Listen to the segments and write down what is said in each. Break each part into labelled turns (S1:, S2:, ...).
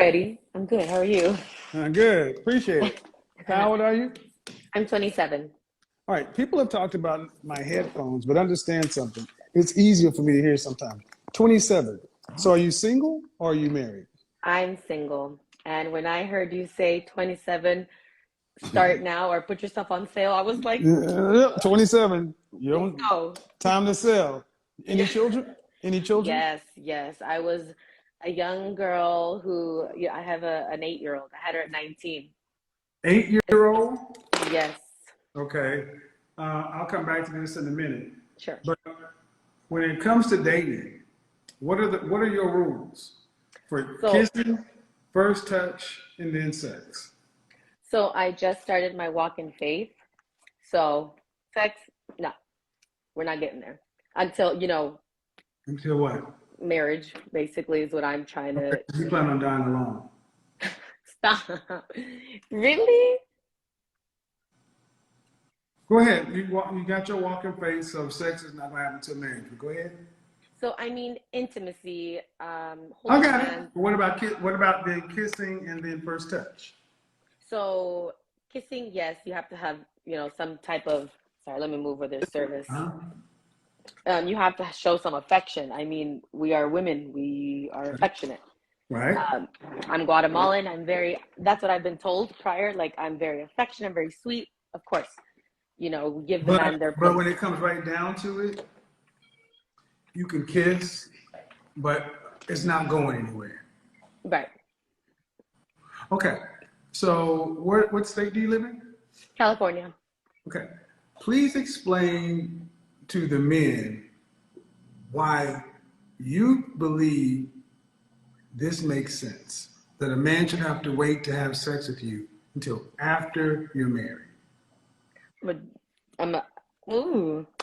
S1: ready. I'm good. How are you?
S2: Good. Appreciate it. How old are you?
S1: I'm 27.
S2: All right. People have talked about my headphones, but understand something. It's easier for me to hear sometimes. 27. So are you single or are you married?
S1: I'm single. And when I heard you say 27, start now or put yourself on sale, I was like,
S2: Yeah, 27. You
S1: let's
S2: don't
S1: go.
S2: time to sell.
S1: Yeah.
S2: Any children? Any children?
S1: Yes, yes. I was a young girl who, yeah, I have an 8-year-old. I had her at 19.
S2: 8-year old?
S1: Yes,
S2: Okay. I'll come back to this in a minute.
S1: sure.
S2: But when it comes to dating, what are your rules for
S1: So,
S2: kissing, first touch, and then sex?
S1: so I just started my walk in faith. So, sex, no, we're not getting there until,
S2: Until what?
S1: marriage basically is what I'm trying
S2: Okay.
S1: to
S2: You plan on dying alone.
S1: stop. Really?
S2: Go ahead. You got your walking face, so sex is not going to happen until marriage. But go ahead.
S1: So I mean intimacy,
S2: I
S1: holding
S2: got it.
S1: hands.
S2: What about the kissing and then first touch?
S1: So kissing, yes, you have to have, some type of, sorry, let me move where there's service.
S2: Huh?
S1: You have to show some affection. I mean, we are women, we are affectionate.
S2: Right.
S1: Um, I'm Guatemalan. That's what I've been told prior. Like, I'm very affectionate, very sweet. Of course, we give the
S2: But
S1: man their
S2: but
S1: place.
S2: when it comes right down to it, you can kiss, but it's not going anywhere.
S1: Right.
S2: Okay. So what state do you live in?
S1: California.
S2: Okay. Please explain to the men why you believe this makes sense that a man should have to wait to have sex with you until after you're married.
S1: But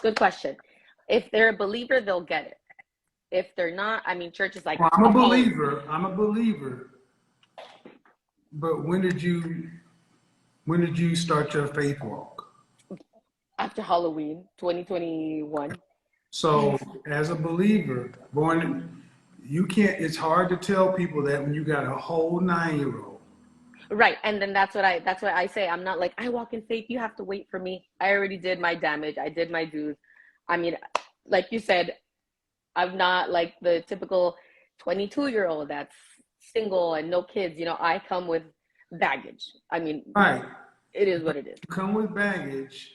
S1: good question. If they're a believer, they'll get it. If they're not, I mean, church is like,
S2: Well, I'm a
S1: I'll follow
S2: believer. I'm a believer. But when did you start your faith walk?
S1: after Halloween 2021.
S2: So as a believer, you can't. It's hard to tell people that when you got a whole 9-year-old.
S1: Right. And then that's why I say I'm not like, I walk in faith, you have to wait for me. I already did my damage. I did my dues. I mean, like you said, I'm not like the typical 22-year-old that's single and no kids. I come with baggage. I mean,
S2: Right.
S1: it is what it is.
S2: You come with baggage,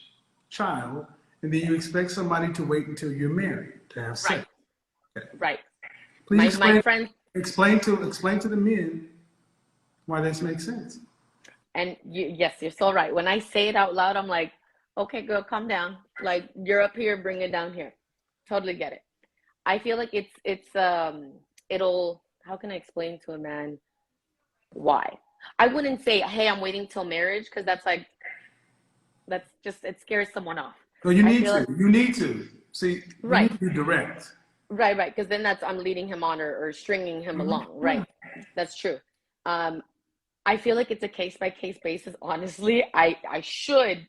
S2: child, and then you expect somebody to wait until you're married to have
S1: Right.
S2: sex. Okay.
S1: Right.
S2: Please
S1: My
S2: explain.
S1: friend,
S2: Explain to the men why this makes sense.
S1: and yes, you're so right. When I say it out loud, I'm like, okay, girl, calm down. Like, you're up here, bring it down here. Totally get it. I feel like it'll, how can I explain to a man why? I wouldn't say, hey, I'm waiting till marriage, because that's just, it scares someone off.
S2: So you
S1: I
S2: need
S1: feel
S2: to.
S1: like,
S2: You need to. See, you
S1: right,
S2: need to be direct.
S1: right, because then I'm leading him on or stringing him along. Right. That's true. Um, I feel like it's a case by case basis. Honestly, I should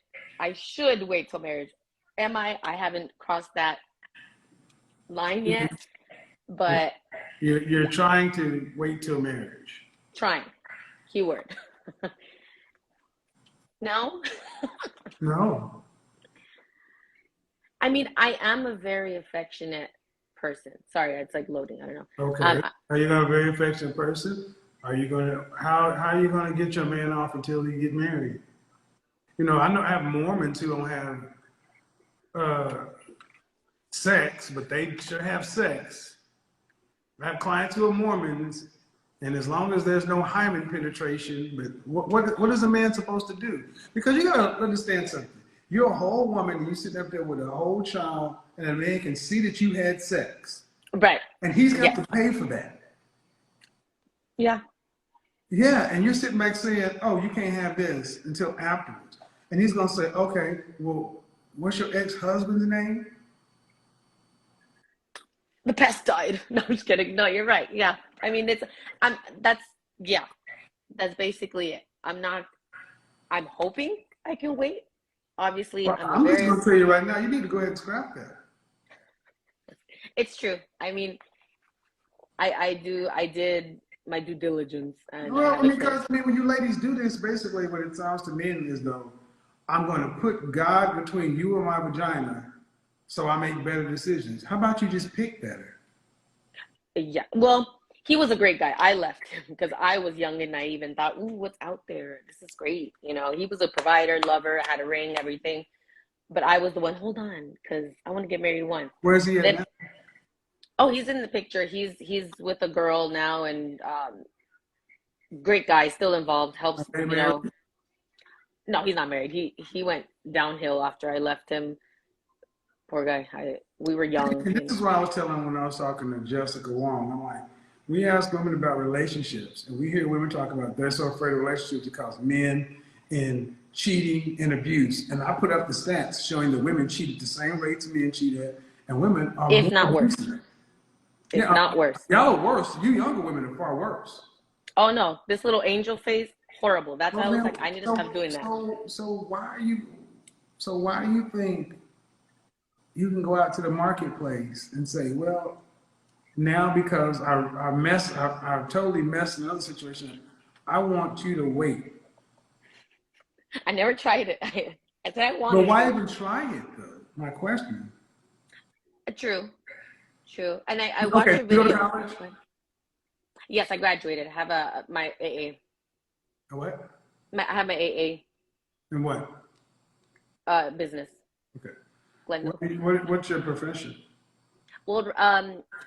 S1: wait till marriage. Am I? I haven't crossed that line yet, but
S2: You're
S1: yeah,
S2: trying to wait till marriage.
S1: trying. Keyword. No,
S2: No.
S1: I mean, I am a very affectionate person. Sorry, it's like loading. I don't know.
S2: Okay.
S1: I-
S2: Are you gonna be a very affectionate person? Are you gonna how are you gonna get your man off until you get married? I know I have Mormons who don't have uh, sex, but they should have sex. I have clients who are Mormons, and as long as there's no hymen penetration, but what is a man supposed to do? Because you gotta understand something. You're a whole woman, and you sit up there with a whole child, and a man can see that you had sex,
S1: right.
S2: and he's got
S1: Yes.
S2: to pay for that.
S1: Yeah.
S2: Yeah, and you're sitting back saying, "Oh, you can't have this until afterwards," and he's gonna say, "Okay, well, what's your ex-husband's name?"
S1: The pest died. No, I'm just kidding. No, you're right. Yeah. I mean, that's, yeah, that's basically it. I'm hoping I can wait. Obviously,
S2: Well,
S1: I'm a
S2: I'm just
S1: very,
S2: gonna tell you right now, you need to go ahead and scrap that.
S1: it's true. I mean, I did my due diligence, and I
S2: Well,
S1: have a
S2: because
S1: choice.
S2: I mean, when you ladies do this, basically what it sounds to men is though, I'm going to put God between you and my vagina, so I make better decisions. How about you just pick better?
S1: Yeah. Well, he was a great guy. I left him because I was young and naive and thought, "Ooh, what's out there? This is great." You know, he was a provider, lover, had a ring, everything. But I was the one. Hold on, because I want to get married once.
S2: Where's he at
S1: Then,
S2: now?
S1: oh, he's in the picture. He's with a girl now, and great guy, still involved.
S2: Are
S1: Helps.
S2: they
S1: You
S2: married?
S1: know, no, he's not married. He went downhill after I left him. Poor guy. We were young,
S2: And
S1: you
S2: this
S1: know.
S2: is what I was telling when I was talking to Jessica Wong. I'm like, we ask women about relationships, and we hear women talk about they're so afraid of relationships because men and cheating and abuse. And I put up the stats showing that women cheat at the same rates men cheat at, and women are
S1: If
S2: more
S1: not worse.
S2: abusive.
S1: If
S2: Yeah,
S1: not worse.
S2: y'all are worse. You younger women are far worse.
S1: Oh no, this little angel face, horrible. That's why
S2: Well,
S1: I was
S2: then,
S1: like, I need to
S2: so
S1: stop doing that.
S2: why are you? So why do you think you can go out to the marketplace and say, well, now because I totally messed another situation. I want you to wait.
S1: I never tried it. I said I
S2: But
S1: wanted
S2: why
S1: to.
S2: even try it though? My question.
S1: True, true. And I watched
S2: Okay,
S1: your
S2: you go to
S1: video.
S2: college?
S1: But yes, I graduated. I have my AA.
S2: A what?
S1: I have my AA
S2: And what?
S1: business,
S2: Okay.
S1: Glendale.
S2: What's your profession?
S1: Well,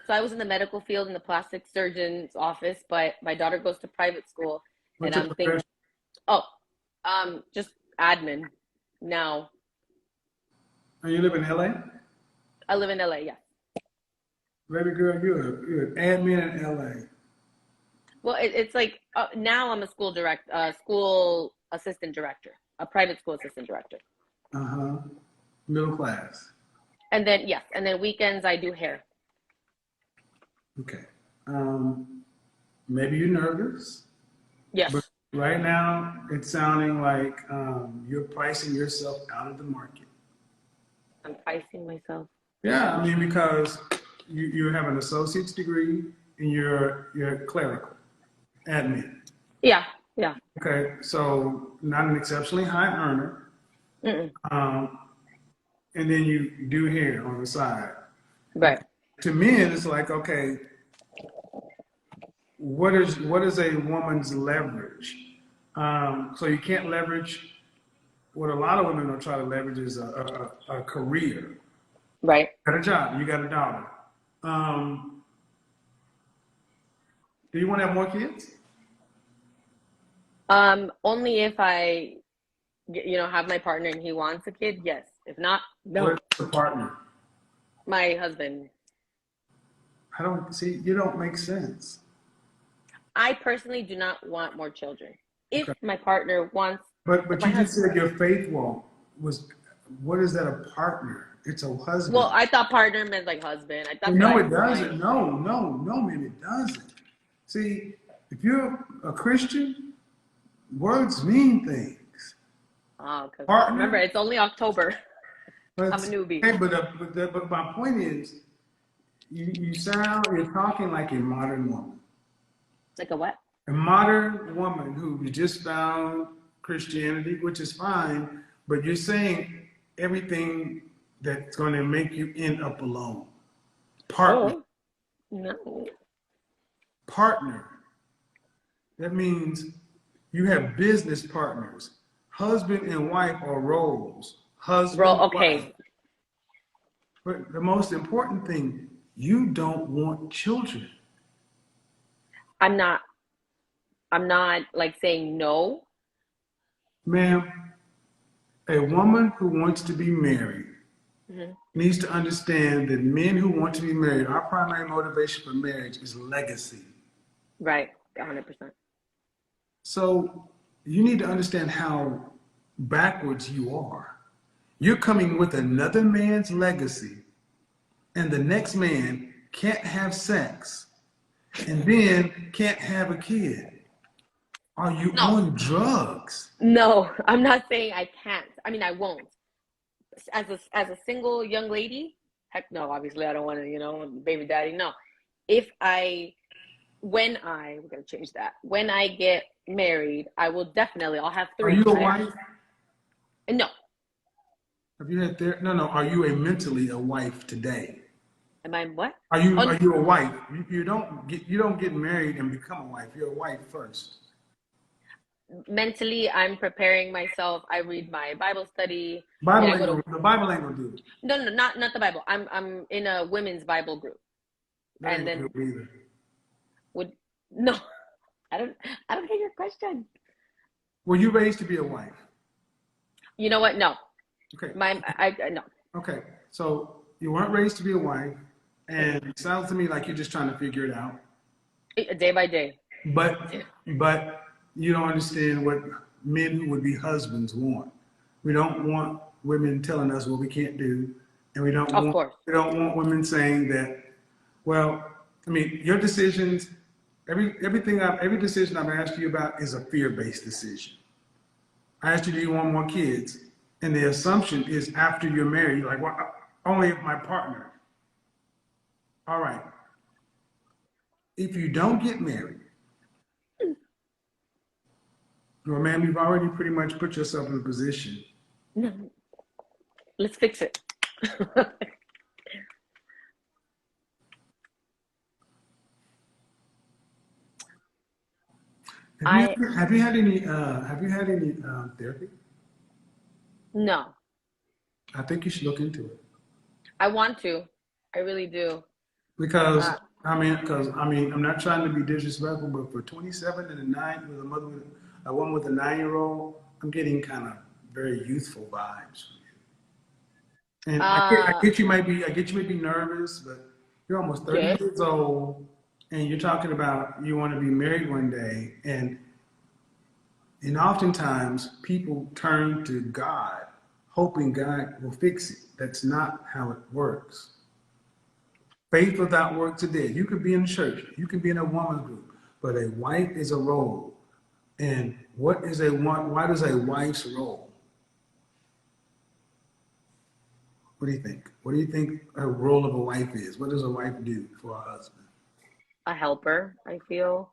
S1: so I was in the medical field in the plastic surgeon's office, but my daughter goes to private school, and
S2: What's your
S1: I'm thinking,
S2: profession?
S1: oh, just admin now.
S2: And you live in LA?
S1: I live in LA. Yeah.
S2: Baby girl, you're an admin in LA.
S1: Well, it's like now I'm a school assistant director, a private school assistant director.
S2: Uh-huh. Middle class.
S1: And then yes, and then weekends I do hair.
S2: Okay. Maybe you're nervous, but
S1: Yes,
S2: right now it's sounding like you're pricing yourself out of the market.
S1: I'm pricing myself.
S2: Yeah, I mean because you have an associate's degree and you're clerical, admin.
S1: Yeah, yeah.
S2: Okay, so not an exceptionally high earner,
S1: Mm-mm.
S2: um, and then you do hair on the side.
S1: Right.
S2: To men, it's like okay, what is a woman's leverage? So you can't leverage what a lot of women will try to leverage is a career.
S1: Right.
S2: You got a job, you got a daughter. Um, do you want to have more kids?
S1: Only if I, have my partner and he wants a kid. Yes. If not, no.
S2: What's the partner?
S1: My husband.
S2: I don't see. You don't make sense.
S1: I personally do not want more children. If
S2: Okay.
S1: my partner wants, if
S2: But
S1: my
S2: you just
S1: husband.
S2: said your faith walk was. What is that? A partner? It's a
S1: Well,
S2: husband.
S1: I thought partner meant like husband. That's what
S2: No,
S1: I
S2: it
S1: was
S2: doesn't.
S1: saying.
S2: No, no, no, man, it doesn't. See, if you're a Christian, words mean things.
S1: Oh, because remember,
S2: Partner,
S1: it's only October. I'm a
S2: but
S1: newbie.
S2: hey, but my point is, you're talking like a modern woman.
S1: Like a what?
S2: A modern woman who just found Christianity, which is fine, but you're saying everything that's going to make you end up alone. Partner,
S1: Oh, no.
S2: partner. That means you have business partners. Husband and wife are roles.
S1: Bro,
S2: Husband, wife.
S1: okay.
S2: But the most important thing, you don't want children.
S1: I'm not I'm not like saying no.
S2: Ma'am, a woman who wants to be married
S1: Hmm.
S2: needs to understand that men who want to be married, our primary motivation for marriage is legacy.
S1: Right. 100%.
S2: So you need to understand how backwards you are. You're coming with another man's legacy, and the next man can't have sex and then can't have a kid. Are you
S1: No.
S2: on drugs?
S1: No, I'm not saying I can't. I mean, I won't. As a single young lady, heck no, obviously I don't want to, baby daddy. No. If I we're gonna change that. When I get married, I'll have
S2: Are
S1: three.
S2: you a wife?
S1: No.
S2: Have you had no, no. Are you mentally a wife today?
S1: Am I what?
S2: Are you a wife? You don't get married and become a wife. You're a wife first.
S1: Mentally, I'm preparing myself. I read my Bible study. I mean,
S2: The Bible ain't gonna do it.
S1: no, no, not the Bible. I'm in a women's Bible group,
S2: That
S1: and
S2: ain't gonna
S1: then
S2: do it either.
S1: would no, I don't I don't get your question.
S2: Were you raised to be a wife?
S1: You know what? No,
S2: Okay.
S1: I no.
S2: Okay. So you weren't raised to be a wife, and it sounds to me like you're just trying to figure it out.
S1: Day by day.
S2: But but you don't understand what men who would be husbands want. We don't want women telling us what we can't do, and
S1: Of course.
S2: we don't want women saying that. Well, I mean, your decisions, every decision I've asked you about is a fear-based decision. I asked you, do you want more kids? And the assumption is after you're married, you're like, well, only if my partner. All right. If you don't get married, well, man, you've already pretty much put yourself in a position.
S1: No, let's fix it.
S2: Have you had any therapy?
S1: No,
S2: I think you should look into it.
S1: I want to. I really do.
S2: Because
S1: Uh,
S2: I'm not trying to be disrespectful, but for 27 and a 9 with a woman with a 9-year-old, I'm getting kind of very youthful vibes. And
S1: uh,
S2: I get you may be nervous, but you're almost 30
S1: yes.
S2: years old, and you're talking about you want to be married one day, and oftentimes people turn to God, hoping God will fix it. That's not how it works. Faith without works is dead. You could be in church, you could be in a woman group, but a wife is a role. And what is why does a wife's role? What do you think? What do you think a role of a wife is? What does a wife do for a husband?
S1: A helper, I feel.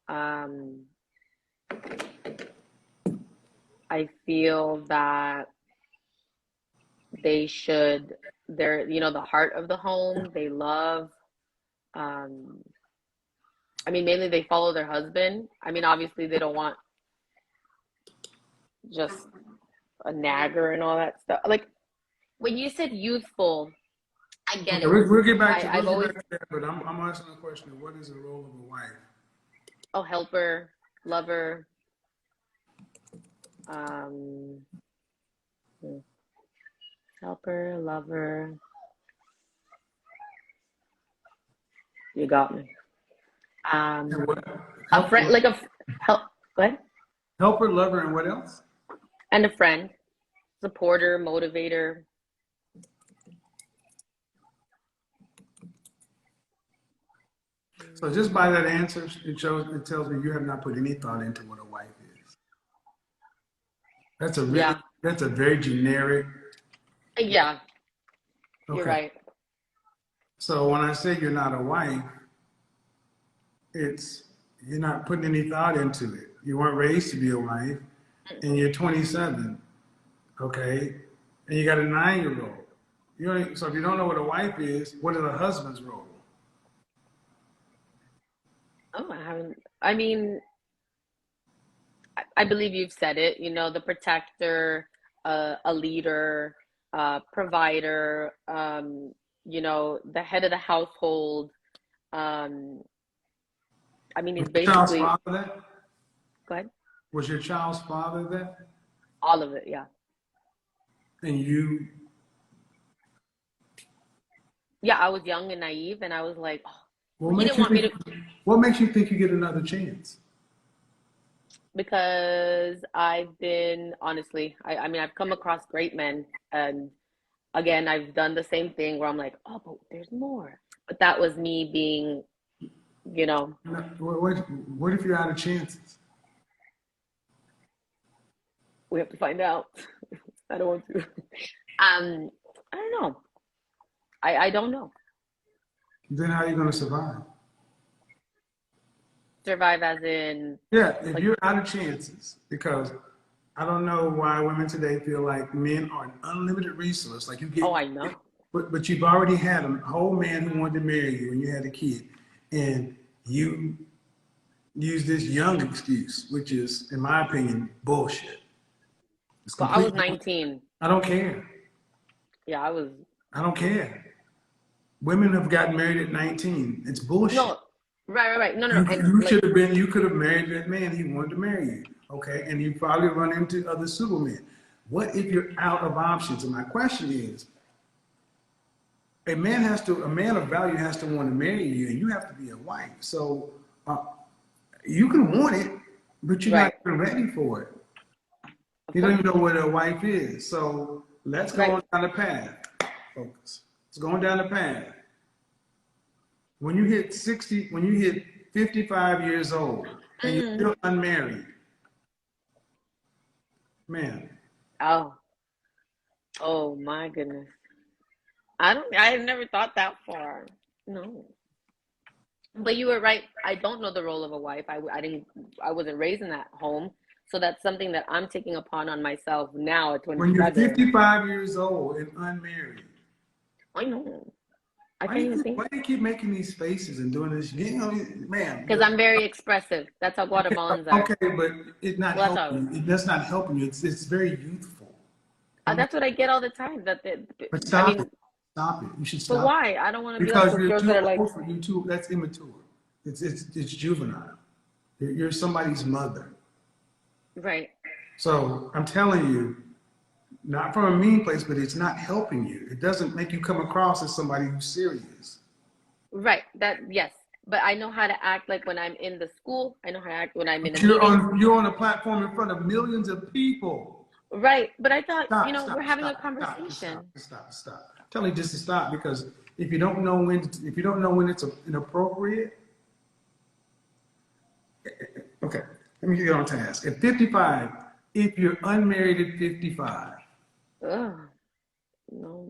S1: Um, I feel that they're, the heart of the home. They love, um, I mean, mainly they follow their husband. I mean, obviously they don't want just a nagger and all that stuff. Like when you said youthful, I get
S2: Okay,
S1: it.
S2: we'll
S1: I've
S2: get
S1: always,
S2: back to that, but I'm asking the question of what is the role of a wife?
S1: oh, helper, lover, um, helper, lover. You got me.
S2: And what
S1: A friend,
S2: helper,
S1: like a help. Go ahead.
S2: helper, lover, and what else?
S1: And a friend, supporter, motivator.
S2: So just by that answer, it tells me you have not put any thought into what a wife is.
S1: Yeah,
S2: That's a very generic.
S1: yeah, you're
S2: Okay.
S1: right.
S2: So when I say you're not a wife, it's you're not putting any thought into it. You weren't raised to be a wife, and you're 27, okay, and you got a 9-year-old. So if you don't know what a wife is, what is a husband's role?
S1: Oh, I haven't. I mean, I believe you've said it. The protector, a leader, provider. The head of the household. Um, I mean,
S2: Was
S1: he's
S2: your child's
S1: basically.
S2: father that?
S1: Go ahead.
S2: Was your child's father that?
S1: All of it. Yeah.
S2: And you,
S1: Yeah, I was young and naive, and I was like, oh,
S2: what
S1: he
S2: makes
S1: didn't
S2: you
S1: want me
S2: think?
S1: to.
S2: What makes you think you get another chance?
S1: Because I've been honestly, I mean, I've come across great men, and again, I've done the same thing where I'm like, oh, but there's more. But that was me being, you know,
S2: What if you're out of chances?
S1: we have to find out. I don't want to. I don't know. I don't know.
S2: Then how are you going to survive?
S1: Survive as in,
S2: Yeah, if
S1: like,
S2: you're out of chances, because I don't know why women today feel like men are an unlimited resource. Like you get,
S1: oh, I know.
S2: but you've already had a whole man who wanted to marry you when you had a kid, and you use this young excuse, which is, in my opinion, bullshit. It's
S1: But I was
S2: complete.
S1: 19.
S2: I don't care.
S1: Yeah, I was.
S2: I don't care. Women have gotten married at 19. It's bullshit.
S1: No, right. No.
S2: You
S1: And
S2: you
S1: like,
S2: should have been. You could have married that man. He wanted to marry you. Okay, and you probably run into other supermen. What if you're out of options? And my question is, a man of value has to want to marry you, and you have to be a wife. So uh, you can want it, but you're not
S1: right,
S2: even ready for it.
S1: of
S2: You don't
S1: course,
S2: even know what a wife is. So let's go
S1: right.
S2: on down the path. Focus. Let's go on down the path. When you hit 60, when you hit 55 years old and you're
S1: Mm.
S2: still unmarried, man,
S1: Oh, oh my goodness. I don't. I have never thought that far. No. But you were right. I don't know the role of a wife. I didn't. I wasn't raised in that home, so that's something that I'm taking upon on myself now at
S2: when you're
S1: 27.
S2: 55 years old and unmarried,
S1: I know. I can't even think
S2: why do you keep making these faces and doing this? You know, man,
S1: because I'm very expressive. That's how Guatemalans are.
S2: okay, but it's not
S1: Well, that's how.
S2: helping you. That's not helping you. It's very youthful.
S1: That's what I get all the time.
S2: But
S1: I
S2: stop it.
S1: mean,
S2: Stop it. You should
S1: but
S2: stop
S1: why? I don't want to be like
S2: because
S1: those
S2: you're
S1: girls
S2: too
S1: that are like,
S2: old for you too. That's immature. It's juvenile. You're somebody's mother.
S1: right,
S2: So I'm telling you, not from a mean place, but it's not helping you. It doesn't make you come across as somebody who's serious.
S1: right. That yes, but I know how to act like when I'm in the school. I know how to act when I'm in a
S2: But
S1: meeting.
S2: you're on a platform in front of millions of people.
S1: Right, but I thought, we're
S2: Stop,
S1: having a
S2: stop, stop, just stop,
S1: conversation.
S2: just stop, stop. Tell me just to stop because if you don't know when it's inappropriate, okay, let me get on task. At 55, if you're unmarried at 55,
S1: Ugh, no.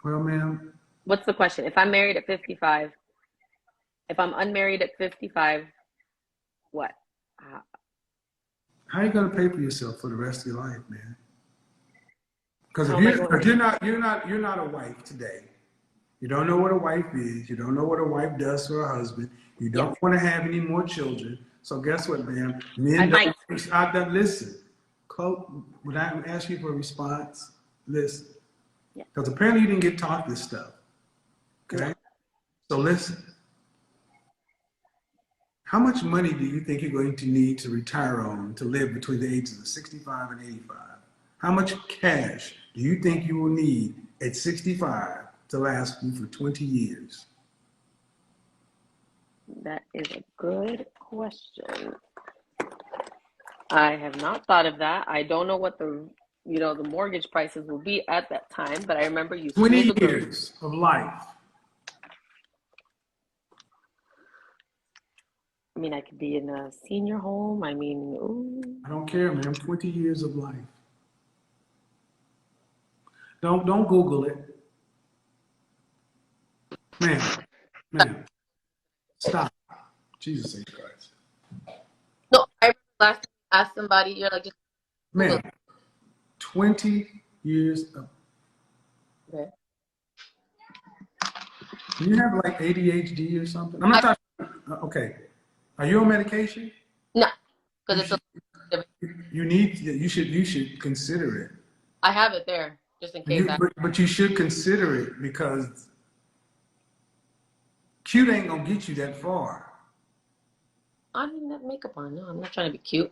S2: well, ma'am,
S1: What's the question? If I'm married at 55, if I'm unmarried at 55, what? Uh,
S2: how are you gonna pay for yourself for the rest of your life, man? Because
S1: how am I going?
S2: if you're not a wife today. You don't know what a wife is. You don't know what a wife does for her husband. You
S1: Yes,
S2: don't want to have any more children. So guess what, ma'am?
S1: I
S2: Men
S1: might.
S2: don't. I don't listen. When I ask you for a response, listen.
S1: Yeah,
S2: Because apparently you didn't get taught this stuff.
S1: no.
S2: Okay. So listen. How much money do you think you're going to need to retire on to live between the ages of 65 and 85? How much cash do you think you will need at 65 to last you for 20 years?
S1: That is a good question. I have not thought of that. I don't know what the mortgage prices will be at that time, but I remember you schooled
S2: 20
S1: the girls.
S2: years of life.
S1: I mean, I could be in a senior home. I mean, ooh.
S2: I don't care, man. 20 years of life. Don't Google it. Man, stop. Jesus H. Christ.
S1: No, I remember last time I asked somebody, you're like, just Google
S2: Man, 20 years of.
S1: it. Okay.
S2: Do you have like ADHD or something? I'm not talking. Okay. Are you on medication?
S1: No,
S2: You
S1: because it's
S2: should.
S1: a.
S2: You should consider it.
S1: I have it there just in case.
S2: But you should consider it because cute ain't gonna get you that far.
S1: I don't even have makeup on. No, I'm not trying to be cute.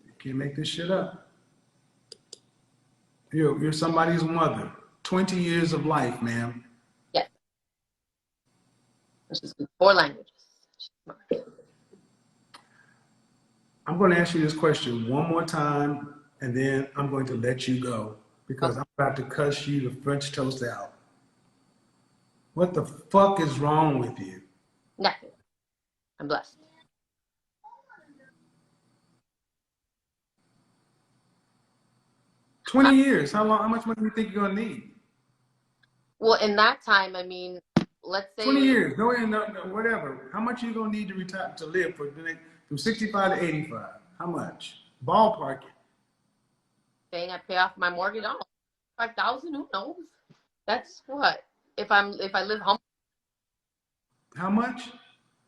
S2: You can't make this shit up. You're somebody's mother. 20 years of life, ma'am.
S1: Yes, she's in 4 languages.
S2: I'm going to ask you this question one more time, and then I'm going to let you go because
S1: Okay,
S2: I'm about to cuss you the French toast out. What the fuck is wrong with you?
S1: nothing. I'm blessed.
S2: 20 years. How long? How much money do you think you're gonna need?
S1: Well, in that time, I mean, let's
S2: 20
S1: say
S2: years. No, whatever. How much are you gonna need to retire to live for the next, from 65 to 85? How much? Ballpark it.
S1: saying I pay off my mortgage, I don't know, 5,000. Who knows? That's what if I live home.
S2: How much?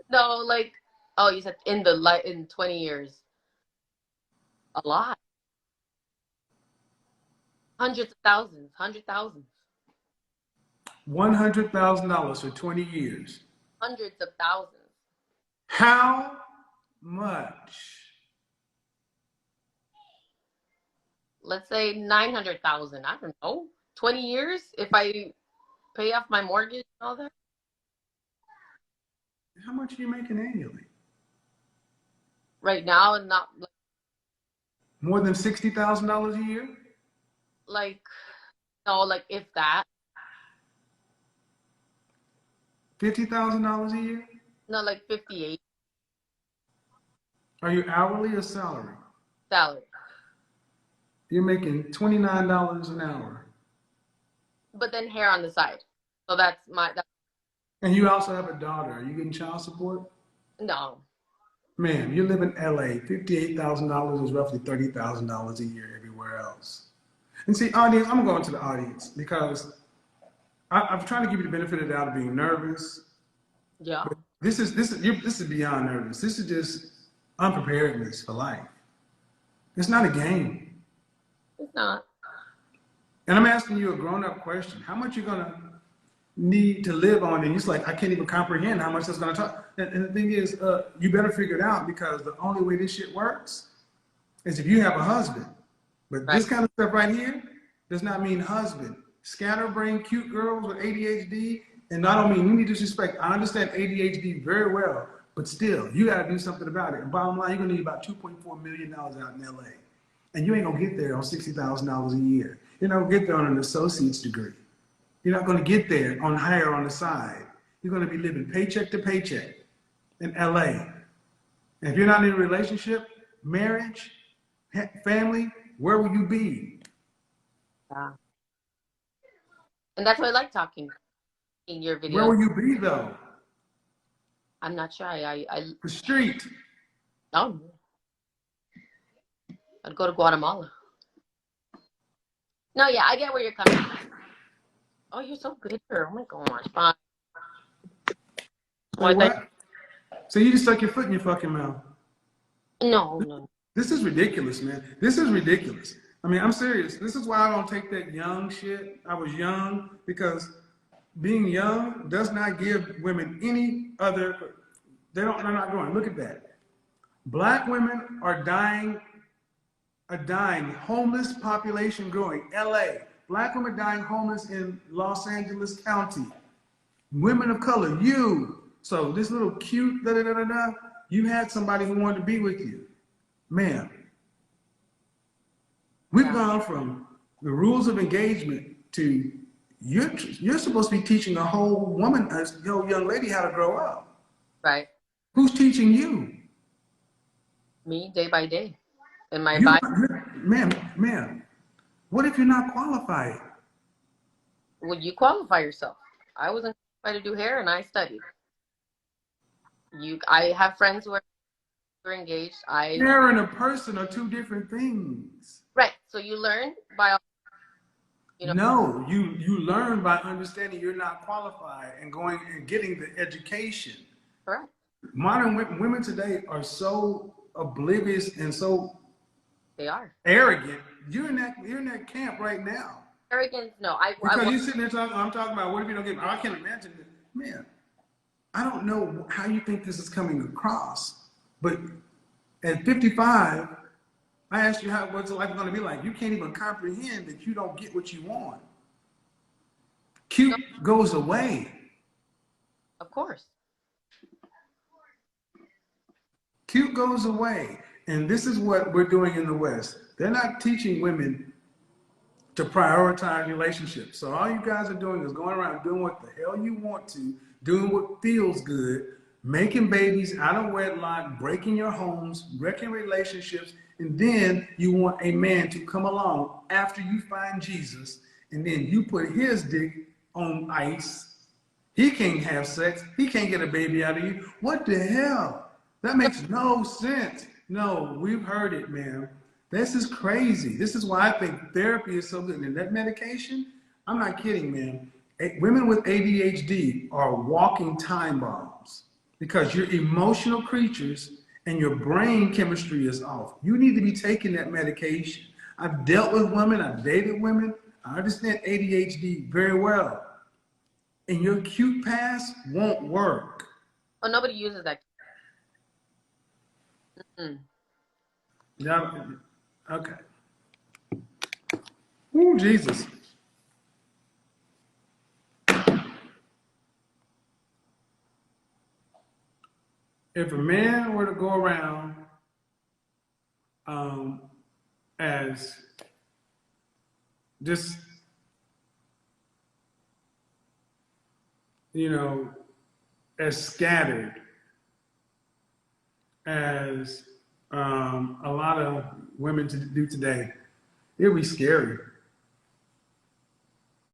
S1: No, like, oh, you said in the in 20 years, a lot, hundreds of thousands, 100,000,
S2: $100,000 for 20 years.
S1: hundreds of thousands.
S2: How much?
S1: Let's say 900,000. I don't know. 20 years if I pay off my mortgage and all that.
S2: How much are you making annually?
S1: Right now, and not
S2: More than $60,000 a year?
S1: like no, like if that.
S2: $50,000 a year?
S1: No, like 58
S2: Are you hourly or salary?
S1: salary.
S2: You're making $29 an hour.
S1: But then hair on the side. So that's
S2: And you also have a daughter. Are you getting child support?
S1: no.
S2: Man, you live in LA. $58,000 is roughly $30,000 a year everywhere else. And see, audience, I'm going to the audience because I'm trying to give you the benefit of the doubt of being nervous.
S1: Yeah.
S2: But this is beyond nervous. This is just unpreparedness for life. It's not a game.
S1: It's not.
S2: And I'm asking you a grown-up question. How much you gonna need to live on? And it's like, I can't even comprehend how much that's gonna talk. And the thing is, you better figure it out because the only way this shit works is if you have a husband. But
S1: Right.
S2: this kind of stuff right here does not mean husband. Scatterbrain, cute girls with ADHD, and I don't mean any disrespect. I understand ADHD very well, but still, you gotta do something about it. And bottom line, you're gonna need about $2.4 million out in LA. And you ain't gonna get there on $60,000 a year. You're not gonna get there on an associate's degree. You're not gonna get there on hire on the side. You're gonna be living paycheck to paycheck in LA. And if you're not in a relationship, marriage, family, where will you be?
S1: Yeah. And that's why I like talking in your
S2: Where
S1: videos.
S2: will you be though?
S1: I'm not sure.
S2: The street.
S1: Oh, I'd go to Guatemala. No, yeah, I get where you're coming from. Oh, you're so good here. Oh my gosh. Fine.
S2: Like what? So you just stuck your foot in your fucking mouth.
S1: No.
S2: This is ridiculous, man. This is ridiculous. I mean, I'm serious. This is why I don't take that young shit. I was young because being young does not give women any other, they're not going. Look at that. Black women are dying, homeless population growing. LA. Black women dying homeless in Los Angeles County. Women of color, you. So this little cute you had somebody who wanted to be with you. Ma'am, we've gone from the rules of engagement to you're supposed to be teaching a whole woman, a young lady how to grow up.
S1: Right.
S2: Who's teaching you?
S1: Me, day by day. In my body.
S2: Ma'am, what if you're not qualified?
S1: Would you qualify yourself? I wasn't qualified to do hair and I studied. I have friends who are engaged.
S2: Hair and a person are two different things.
S1: Right. So you learn by
S2: No, you learn by understanding you're not qualified and going and getting the education.
S1: Correct.
S2: Modern women today are so oblivious and so
S1: they are
S2: arrogant. You're in that camp right now.
S1: Arrogance? No,
S2: because you're sitting there talking. I'm talking about what if you don't get? I can't imagine it, man. I don't know how you think this is coming across, but at 55, I asked you what's life going to be like. You can't even comprehend that you don't get what you want. Cute goes away.
S1: Of course.
S2: Cute goes away. And this is what we're doing in the West. They're not teaching women to prioritize relationships. So all you guys are doing is going around doing what the hell you want to, doing what feels good, making babies out of wedlock, breaking your homes, wrecking relationships, And then you want a man to come along after you find Jesus, and then you put his dick on ice. He can't have sex. He can't get a baby out of you. What the hell? That makes no sense. No, we've heard it, man. This is crazy. This is why I think therapy is so good. And that medication, I'm not kidding, man. Women with ADHD are walking time bombs because you're emotional creatures and your brain chemistry is off. You need to be taking that medication. I've dealt with women, I've dated women. I understand ADHD very well. And your cute pass won't work.
S1: Oh, nobody uses that. Mm.
S2: Yeah. Okay. Ooh, Jesus. If a man were to go around as just, as scattered as a lot of women do today, it'd be scary.